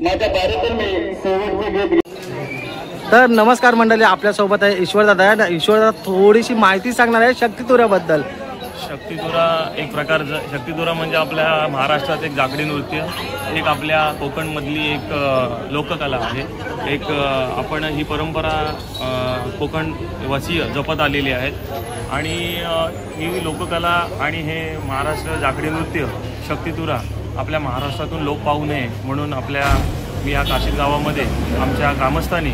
माझ्या बारीतून मी शेवटचे गीत. तर नमस्कार मंडळी, आपल्यासोबत आहे ईश्वरदादा. ईश्वरदादा थोडीशी माहिती सांगणार आहे शक्तितुऱ्याबद्दल. शक्तितुरा एक प्रकारचं, शक्तितुरा म्हणजे आपल्या महाराष्ट्रात एक जागडी नृत्य, एक आपल्या कोकणमधली एक लोककला आहे. एक आपण ही परंपरा कोकण वसीय जपत आलेली आहेत आणि ही लोककला आणि हे महाराष्ट्र जागडी नृत्य शक्तितुरा आपल्या महाराष्ट्रातून लोक पाहू नये म्हणून मी या काशीद गावामध्ये आमच्या ग्रामस्थांनी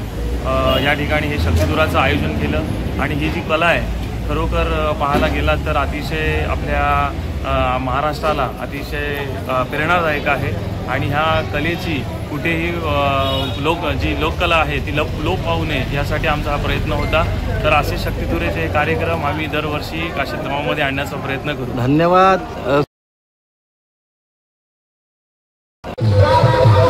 या ठिकाणी हे शक्तितुराचं आयोजन केलं. आणि ही जी कला आहे खरोखर पाहायला गेलात तर अतिशय आपल्या महाराष्ट्राला अतिशय प्रेरणादायक आहे. आणि ह्या कलेची कुठेही जी लोककला आहे ती लोप पाहू नये यासाठी आमचा हा प्रयत्न होता. तर असे शक्तितुरेचे कार्यक्रम आम्ही दरवर्षी काशीद गावामध्ये आणण्याचा प्रयत्न करू. धन्यवाद.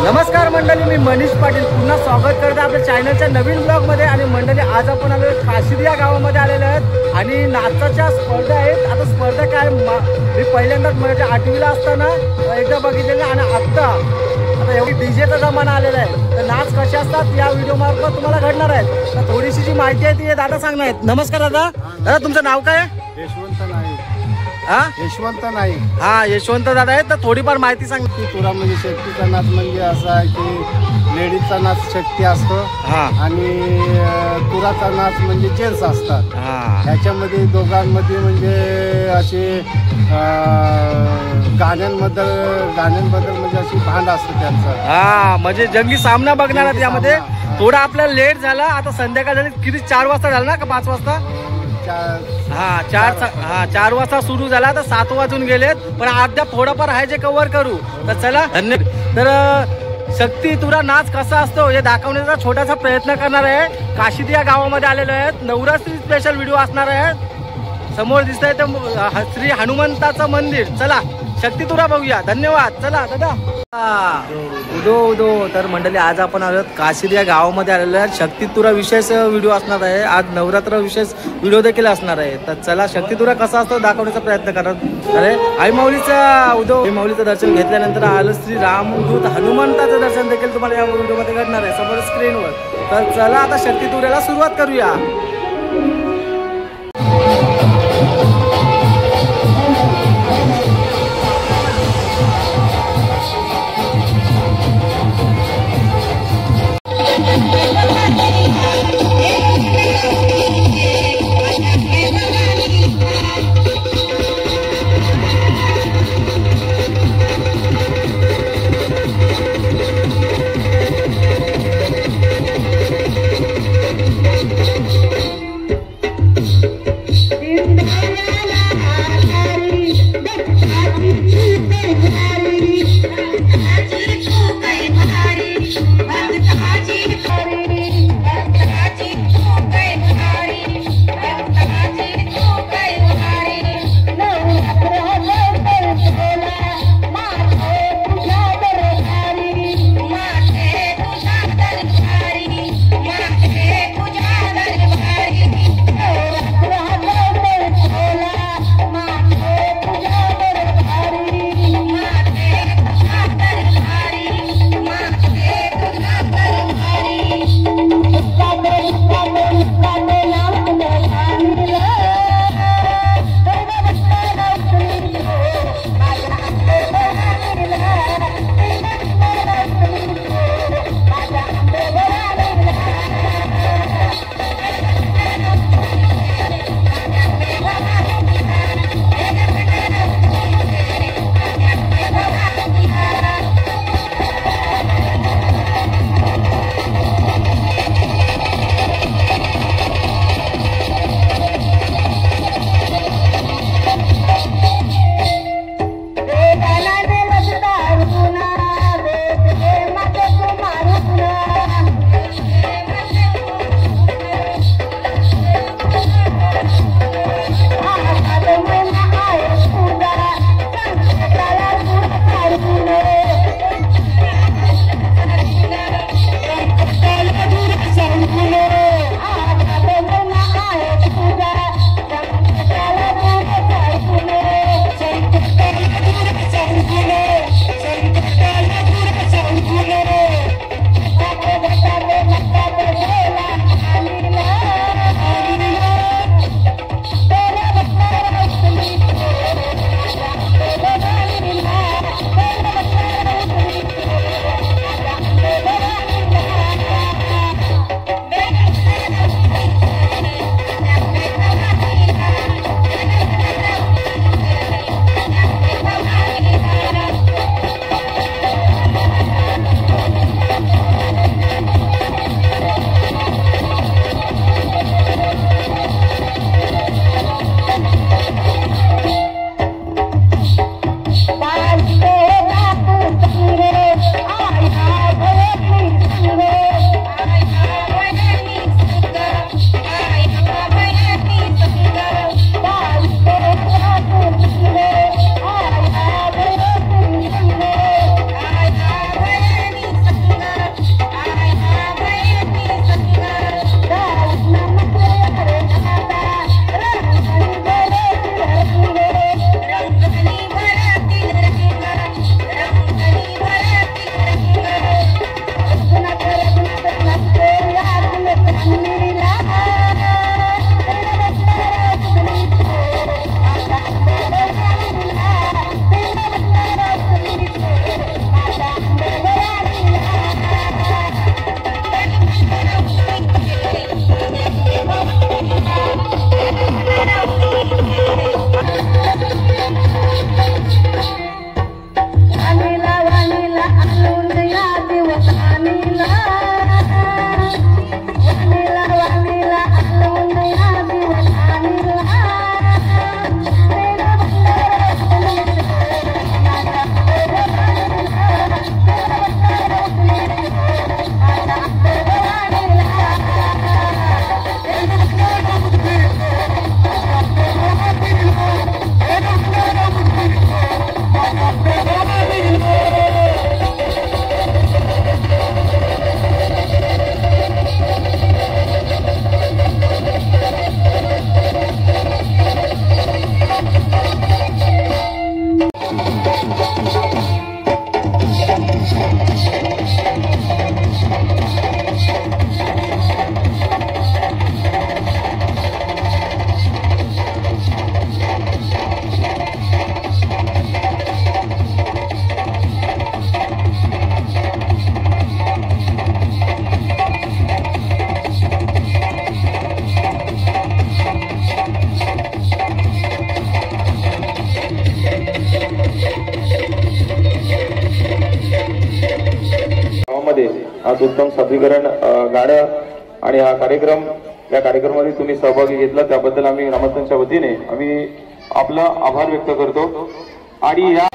नमस्कार मंडळी, मी मनीष पाटील पुन्हा स्वागत करते आपल्या चॅनलच्या नवीन ब्लॉगमध्ये. आणि मंडळी आज आपण आलो काशीद या गावामध्ये आलेलो आहेत आणि नाचाच्या स्पर्धा आहेत. आता स्पर्धा काय, मी पहिल्यांदाच म्हणजे 8वीला असताना एकदा बघितलेलं आणि आता एवढी डीजेचा जमाना आलेला आहे. तर नाच कसे असतात या व्हिडिओ मार्फत तुम्हाला घडणार आहेत. तर थोडीशी जी माहिती आहे ती दादा सांगणार आहेत. नमस्कार दादा. दादा तुमचं नाव काय आहे? यशवंत नाईक. यशवंत नाईक. हा, यशवंत दादा आहेत. तर थोडीफार माहिती सांग. तुरा म्हणजे शक्तीचा नाच म्हणजे असा आहे की लेडीजचा नाच शक्ती असतो आणि तुराचा नाच म्हणजे जेंट्स असतात. ह्याच्यामध्ये दोघांमध्ये म्हणजे असे गाण्यांबद्दल म्हणजे अशी भांड असते त्यांचा. म्हणजे जंगी सामना बघणार आहात यामध्ये. थोडा आपल्याला लेट झाला, आता संध्याकाळ झाली. किती 4 वाजता झाला ना का 5 वाजता? 4 वाजता सुरू झाला. तर 7 वाजून गेलेत, पण अद्याप थोडंफार आहे जे कव्हर करू. तर चला धन्यवाद. तर शक्तितुरा नाच कसा असतो हे दाखवण्याचा छोटासा प्रयत्न करणार आहे. काशीद या गावामध्ये आलेलो आहेत. नवरात्री स्पेशल व्हिडिओ असणार आहे. समोर दिसतंय तर श्री हनुमंताचं मंदिर. चला शक्तितुरा बघूया. धन्यवाद. चला दादा. उदो. तर मंडळी आज आपण आलो काशीद या गावामध्ये आलेलो आहे. शक्तितुरा विशेष व्हिडिओ असणार आहे. आज नवरात्र विशेष व्हिडिओ देखील असणार आहे. तर चला शक्तितुरा कसा असतो दाखवण्याचा प्रयत्न करत. अरे आई माऊलीचं दर्शन घेतल्यानंतर आलं श्री रामदूत हनुमंताचं दर्शन देखील तुम्हाला या व्हिडिओमध्ये घडणार आहे समोर स्क्रीनवर. तर चला आता शक्तितुऱ्याला सुरुवात करूया. गावामध्ये आज उत्तम सादरीकरण गाणं आणि हा कार्यक्रम, या कार्यक्रमामध्ये तुम्ही सहभागी घेतला त्याबद्दल आम्ही ग्रामस्थांच्या वतीने आम्ही आपला आभार व्यक्त करतो. आणि या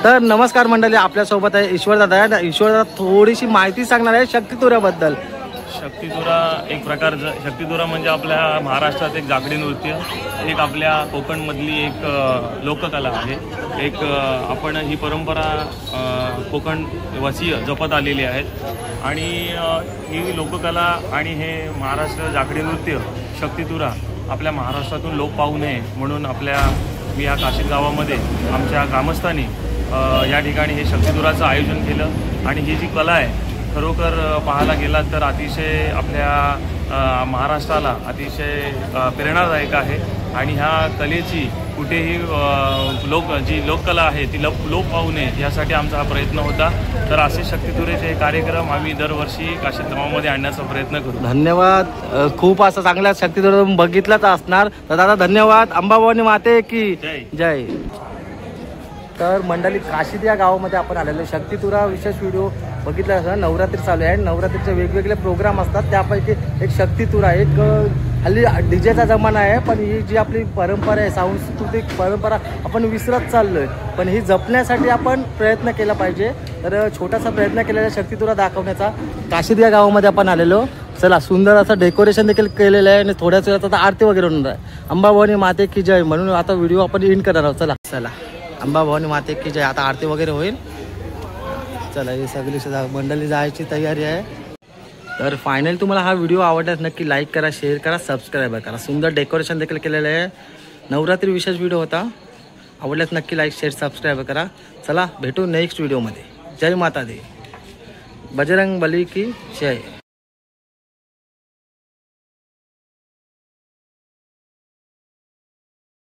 तर नमस्कार मंडळी, आपल्यासोबत आहे ईश्वरदादा. ईश्वरदादा थोडीशी माहिती सांगणार आहे शक्तितुऱ्याबद्दल. शक्तितुरा एक प्रकारचं, शक्तितुरा म्हणजे आपल्या महाराष्ट्रात एक जागडी नृत्य, एक आपल्या कोकणमधली एक लोककला आहे. एक आपण ही परंपरा कोकण वसीय जपत आलेली आहेत आणि ही लोककला आणि हे महाराष्ट्र जागडी नृत्य शक्तितुरा आपल्या महाराष्ट्रातून लोप पाहू नये म्हणून मी या काशीद गावामध्ये आमच्या ग्रामस्थांनी या ठिकाणी हे शक्तितुराचं आयोजन केलं. आणि ही जी कला आहे खरोखर पाहायला गेलात तर अतिशय आपल्या महाराष्ट्राला अतिशय प्रेरणादायक आहे. आणि ह्या कलेची कुठेही जी लोककला आहे ती लोप पाहू नये यासाठी आमचा हा प्रयत्न होता. तर असे शक्तितुरेचे कार्यक्रम आम्ही दरवर्षी काशीद गावामध्ये आणण्याचा प्रयत्न करू. धन्यवाद. खूप असं चांगल्या शक्तितुरा बघितलाच असणार. तर दादा धन्यवाद. अंबाभवानी माते की जय. तर मंडळी काशीद या गावामध्ये आपण आलेलो. शक्तितुरा विशेष व्हिडिओ बघितला असं नवरात्री चालू आहे. नवरात्रीचे वेगवेगळे प्रोग्राम असतात, त्यापैकी एक शक्तितुरा. एक हल्ली डीजेचा जमाना आहे, पण ही जी आपली परंपरा आहे, सांस्कृतिक परंपरा आपण विसरत चाललोय. पण ही जपण्यासाठी आपण प्रयत्न केला पाहिजे. तर छोटासा प्रयत्न केलेला शक्तितुरा दाखवण्याचा काशीद या गावामध्ये आपण आलेलो. चला, सुंदर असं डेकोरेशन देखील केलेलं आहे आणि थोड्याच वेळात आता आरती वगैरे होणार आहे. अंबाभवानी माते की जय म्हणून आता व्हिडिओ आपण एंड करणार आहोत. चला अंबाभवानी माते की जय. आता आरती वगैरे होईल. चला, ही सगळी मंडळी जायची तयारी आहे. तर फायनली तुम्हाला हा व्हिडिओ आवडल्यास नक्की लाईक करा, शेअर करा, सबस्क्राईब करा. सुंदर डेकोरेशन देखील केलेलं आहे. नवरात्री विशेष व्हिडिओ होता. आवडल्यास नक्की लाईक, शेअर, सबस्क्राईब करा. चला भेटू नेक्स्ट व्हिडिओमध्ये. जय माता दी. बजरंग बली की जय.